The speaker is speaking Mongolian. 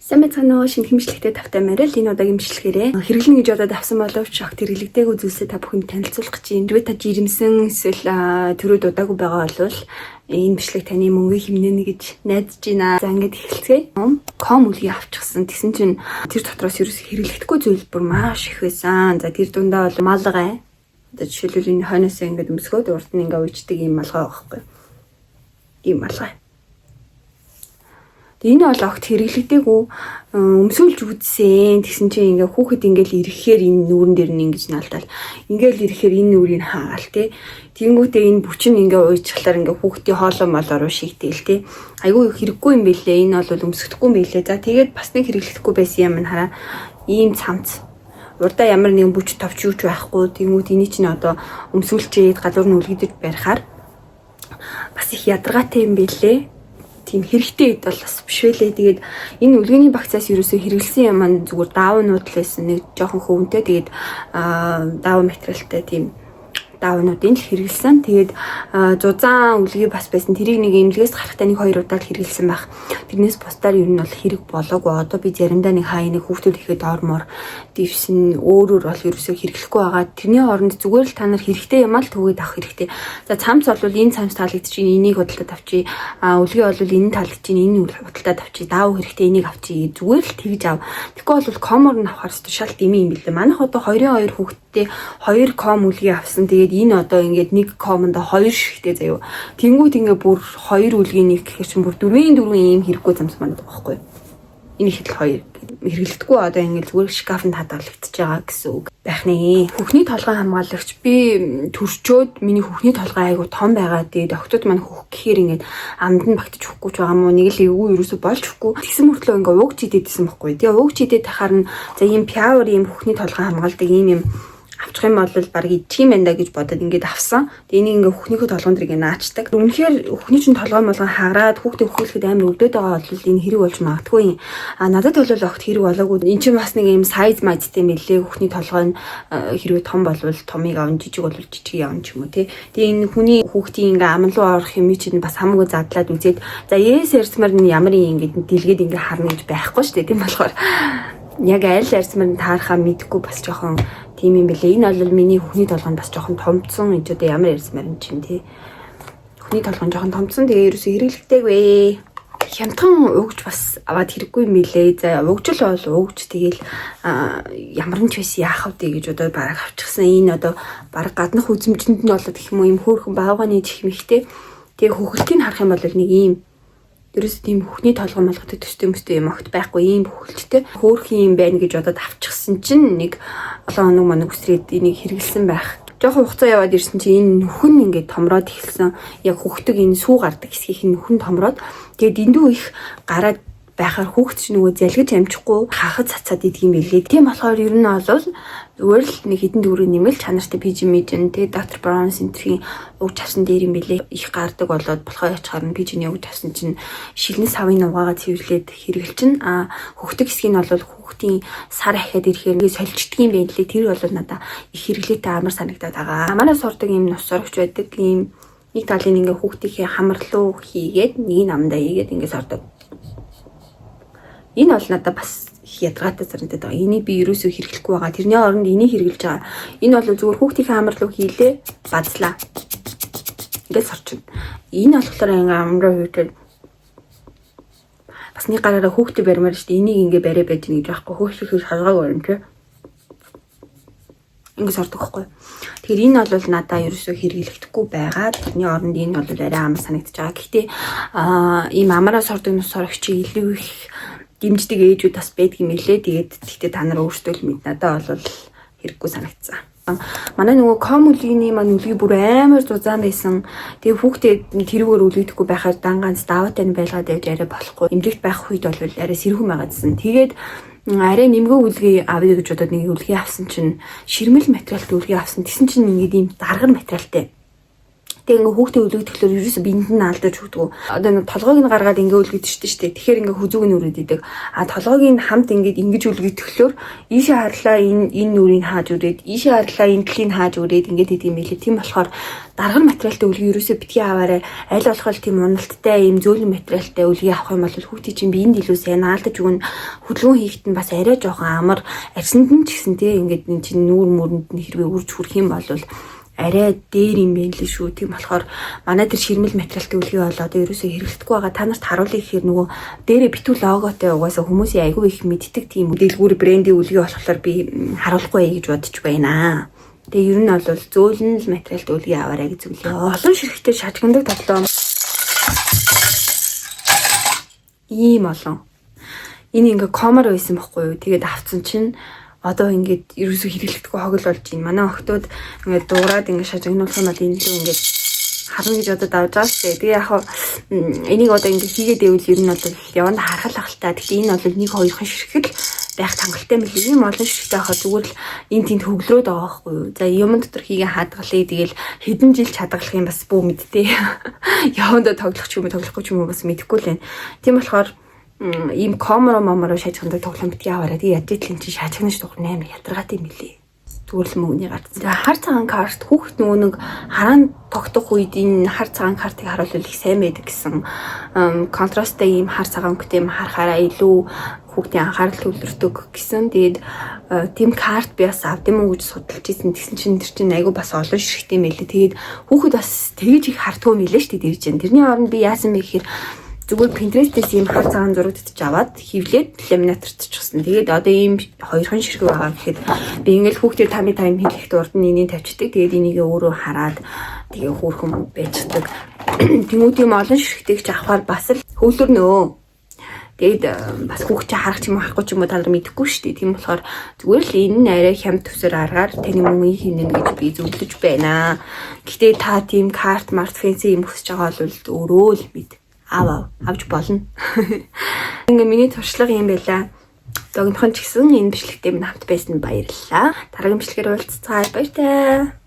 Сайн байцгаана уу, шинэ хэмжлэгтэй тавтай марил энэ удаагийн хэмжлэгээрээ хэрэглэнэ гэж бодоод авсан боловч огт хэрэглэгдээгүй зүйлсээ та бүхэнд танилцуулах гэж юм. Хэрвээ та жирэмсэн эсвэл төрөөд удаагүй байгаа бол энэ бичлэг таны мөнгө хэмнэнэ гэж найдаж байна. За ингээд эхэлцгээе. Ком үлгийг авчихсан. Тэгсэн чинь тэр дотроос ерөөс хэрэглэгдэхгүй зүйл бүр маш их байсан. За тэр дундаа бол малгай. Одоо жишээлбэл энэ хойноос ингээд өмсгөөд урд нь ингээд уйчдаг юм малгай байхгүй. Ийм малгай. Энэ бол огт хэрэглэгдээгүй өмсөөлж үзсэн. Тэгсэн чинь ингээ хүүхэд ингээл ирэхээр энэ нүүрэн дээр нь ингэж наалдал. Ингээл ирэхээр энэ нүрийг хаагаал те. Тэнгүүтээ энэ бүчин ингээ уйчглаар ингээ хүүхдийн хоолой молоор шигтэл те. Айгүй хэрэггүй юм бэлээ. Энэ бол өмсөхдөггүй юм бэлээ. За тэгээд бас нэг хэрэглэхгүй байсан юм хараа. Ийм цамц. Урдаа ямар нэгэн бүч товч юуч байхгүй. Тэнгүүт эний чинь одоо өмсүүлчээд гадуур нь үлгийдэж барихаар бас их ядаргаатай юм бэлээ. Тийм хэрэгтэй хэд бол бас биш байлээ. Тэгээд энэ үлгэний багцаас ерөөсөө хэрэгэлсэн юм маань зүгээр даавнууд л байсан. Нэг жоохон хөвөнтэй тэгээд даав материалтай тийм даавнуудын л хэрэгэлсэн. Тэгээд зузаан үлгий бас байсан. Тэрийг нэг эмнэлгээс гарахтаа нэг 2 удаа л хэрэгэлсэн байх. Тэрнээс бусдаар ер нь бол хэрэг болоогүй. Одоо би заримдаа нэг хаа нэг хүүхдүүд ихэд ормоор дившин өөрөөр бол ерөөсөө хэрэглэхгүй байгаа. Тэрний оронд зүгээр л та нар хэрэгтэй юм аа л түгээд авах хэрэгтэй. За цамц бол энэ цамц таалагдчих чинь энийг худалдаад авчи. Үлгий бол энэ таалагдчих чинь энэ худалдаад авчи. Даав хэрэгтэй энийг авчи. Зүгээр л тэгж ав. Тэгэхгүй бол комор нь авахар шал дими юм билээ. Манайх одоо 2 хүүхэдтэй 2 ком үлгий авсан. Тэгээд энэ одоо ингээд нэг комондо 2 шигтэй заяа. Тэнгүүд ингээ бүр 2 үлгийн нэг гэхэр чинь бүр 4 ийм хэрэггүй замс манд байгаа байхгүй. Энэ их л 2 хэрэглэдэггүй одоо ингээд зүгээр шкафанд хадгалагдчихж байгаа гэсэн үг байх нэ. Хүүхний толгой хамгаалагч би төрчөөд миний хүүхний толгой айгу том байгаа. Тэгээд октод маань хүүх гэхээр ингээд амд нь багтаж өгөхгүй ч байгаа мó нэг л эвгүй ерөөсө болж өгөхгүй. Тэгсэн мөртлөө ингээд уугч идэдсэн байхгүй. Тэгээ уугч идээд тахаар нь за ийм пяуэр ийм хүүхний толгой хамгаалдаг ийм авчих юм бол баг идчих юм байна гэж бодоод ингээд авсан. Тэгээ энийг ингээ хүүхнийхөө толгойн дээр ингээ наачдаг. Үнэхээр хүүхний чинь толгой молгон хагараад хүүхдээ хөөхлөхөд амар өвдөд байгаа бол энэ хэрэг болж магадгүй юм. Надад бол огт хэрэг болоогүй. Энд чинь бас нэг юм сайз майзтай мэлээ. Хүүхний толгой нь хэрвээ том болвол томыг аван жижиг болвол жижиг явна ч юм уу тий. Тэгээ энэ хүний хүүхдийн ингээ ам руу орох юм чинь бас хамаагүй задлаад үзээд за ярьсмаар нь ямар юм ингээд дэлгээд ингээ харна гэж байхгүй шүү дээ. Тийм болохоор яг аль ярьсмаар нь таарахаа мэдхгүй бас жоохон тийм юм бэлээ. Энэ бол миний хүүхний толгойн бас жоохон томцсон. Энд одоо ямар ярьсмаар юм чинь тий. Хүүхний толгойн жоохон томцсон. Тэгээ ерөөсөө хэрэглэгдээгүй. Хямдхан уугч бас аваад хэрэггүй юм билээ. За уугчл бол уугч тэгэл ямар ч байсан яах вэ гэж одоо бараг авчихсан. Энэ одоо бараг гаднах үзмжинд нь болоод гэх юм уу юм хөөрхөн баавганы чихмэгтэй. Тэгээ хөхөлтийг харах юм бол нэг ийм ерөөс тийм хүүхний толгой молготой төстэй мөстэй юм огт байхгүй ийм хөхөлттэй хөөрхөн юм байна гэж бодоод авчихсан чинь нэг 7 хоног манаг үсрээд энийг хэрэгэлсэн байх. Жохон хугацаа яваад ирсэн чинь энэ нөхөн ингээд томроод эхэлсэн. Яг хөхтөг энэ сүү гардаг хэсгийнх нь нөхөн томроод тэгээд эндүү их гараад байхаар хүүхд чинь нөгөө залгиж амжихгүй хахад цацаад идэг юм билээ. Тийм болохоор ер нь бол зүгээр л нэг хэдэн дөрөв нэмэл чанартай пижимижэн тэгээ доктор Браун центрийн уг тавсан дээр юм билээ. Их гардаг болоод болохоо ячаар нь пижиний уг тавсан чинь шилэн савын угаагаа цэвэрлээд хэрэгэлчин. Хөхтөг хэсгийг нь бол хүүхдийн сар ахиад ирэхээр ингээд сольждаг юм байна лээ. Тэр бол надаа их хэрэглээтэй амар санагдаад байгаа. Манай сурдаг юм нус сурагч байдаг юм нэг талын ингээд хүүхдийнхээ хамарлуу хийгээд нэг намдаа хийгээд ингээд сордог. Энэ бол надад бас ядаргаатай санагдаад байгаа. Энийг би ерөөсөө хэрэглэхгүй байгаа. Тэрний оронд энийг хэрэглэж байгаа. Энэ бол зүгээр хүүхдийн хамарлуу хийлээ, бадслаа. Ингээд сорчин. Энэ болохоор ингээ амраа хүйтэл бас нэг гараараа хүүхдээ барьмаар шүү дээ. Энийг ингээ бариа байж нэг байхгүй. Хүүхдийн шалгаагүй юм чи. Ингээ сордог байхгүй. Тэгэхээр энэ бол надад ерөөсөө хэрэглэхгүй байгаа. Тэрний оронд энэ бол арай амар санагдаж байгаа. Гэхдээ ийм амраа сордог нус сорогч илүү их дэмждэг ээжүүд бас байдаг юм лээ. Тэгээд тэгтээ та нар өөрсдөө л мэд надад бол хэрэггүй санагдсан. Манай нөгөө ком үлгийний маань үлгий бүр амар зузаан байсан. Тэгээ хүүхдээ тэрүүгээр үлгийдэхгүй байхаар дангаанц даваатай нь байлгаад явж арай болохгүй. Эмнэлэгт байх үед бол арай сэрхэн байгаадсэн. Тэгээд арай нэмгөө үлгий авъя гэж бодоод нэг үлгий авсан чинь ширмэл материалтай үлгий авсан. Тэсэн чинь ингээд ийм даргар материалтай. Тэгээ ингээ хүүхдээ үлгэгдэхлээр ерөөсө биенд нь алдаж өгдөг. Одоо нэг толгойг нь гаргаад ингээ үлгэгдэж штэ. Тэгэхээр ингээ хүзүүг нь үрээд идэг. Толгойг нь хамт ингээд ингэж үлгэгдэхлээр ийшээ харлаа энэ нүрийг хааж үрээд, ийшээ харлаа энэ талыг хааж үрээд ингээд идэм билээ. Тийм болохоор даргар материалтай үлгийг ерөөсө битгий аваарай. Аль болох тийм уналттай, ийм зөөлөн материалтай үлгийг авах юм бол хүүхдийн чинь биеинд илүү сайн наалдаж өгнө. Хөдөлгөөн хийхэд нь бас арай жоохон амар. Арсанд нь ч гэсэн тийм ингээд энэ чинь нүүр мөрөнд нь хэрвээ үрж хүрэх юм бол арай дээр юм байна л шүү. Тийм болохоор манай тэр ширмэл материалтай үлгий болоод ерөөсөө хэрэглэхгүй байгаа. Та нарт харуулъя гэхээр нөгөө дээрээ битүү логотой угаасаа хүмүүсийн айгүй их мэддэг тийм дэлгүүр брендийн үлгий болохоор би харуулахгүй гэж бодож байна. Тэгээ ер нь бол зөөлөн л материалтай үлгий аваарай гэж зөвлөе. Олон ширхтээ шажигнадаг тоглоом. Ийм олон. Энэ ингээ комор байсан байхгүй юу? Тэгээд авцсан чинь одоо ингээд ерөөсөө хэрэглэхгүй хогл болж байна. Манай охтууд ингээд дуурайд ингээд шажигнуулсан бол энэ л ингээд харна гэж одоо давж байгаа шүү дээ. Тэгээ яг энийг одоо ингээд хийгээд байвал ер нь бол яванд харахал ахaltaа. Гэхдээ энэ бол 1-2 ширхэг байх хангалттай мэл ийм олон ширхэгтэй байхад зүгээр л энэ тэнд хөглөрөөд байгаа байхгүй юу. За юм дотор хийгээ хадгалъя. Тэгээл хэдэн жил чадгалах юм бас бүү мэдтэй. Явандаа тоглох ч юм уу тоглохгүй ч юм уу бас мэдэхгүй л байна. Тийм болохоор ийм коморо шажигнадаг тоглоом битгий аваарай. Тэгээ ядитлэн чи шажигнаж тухар 8 ядаргаат юм билий. Зүгээр л мөнгөний гарц. Хар цагаан карт хүүхд нөгөө нэг хараан тогтох үед энэ хар цагаан картыг харуулвал их сайн байдаг гэсэн контрасттай ийм хар цагаан гэтэм харахаараа илүү хүүхдийн анхаарал төвлөрдөг гэсэн. Тэгээд тийм карт би бас авд юм уу гэж судалж ийсэн. Тэгсэн чинь тэр чинь айгу бас олон ширхтэй мэлээ. Тэгээд хүүхэд бас тэгэж их хартгүй мэлээ шүү дээ дэрж чинь. Тэрний оронд би яасан бэ гэхээр зүгээр Pinterest-ээс ийм хар цагаан зурагтж аваад хевлээд ламинаторччихсан. Тэгээд одоо ийм 2хан ширхэг байгаа гэхэд би ингээл хүүхдээ тами хийх урд нь энийг тавьчихдаг. Тэгээд энийг өөрөө хараад тэгээ хөөрхөн байждаг. Тэмүүдэм олон ширхэгтэйг ч авахаар бас л хөөлөрнөө. Тэгээд бас хүүхд чи харах ч юм уу харахгүй ч юм уу та нар мэдэхгүй шүү дээ. Тийм болохоор зүгээр л энэ нь арай хямд төсөр аргаар таны мөнгөний хийнэ гэж би зөвлөж байна. Гэхдээ та тийм карт март фэнси юм хүсэж байгаа бол өөрөө л мэд. Авч болно. Ингээ миний туршлага юм байла. Догнохын ч гэсэн энэ бичлэгтээ минь хамт байсан баярлалаа. Дараагийн бичлэгээр уулзцгаая. Баяр таа.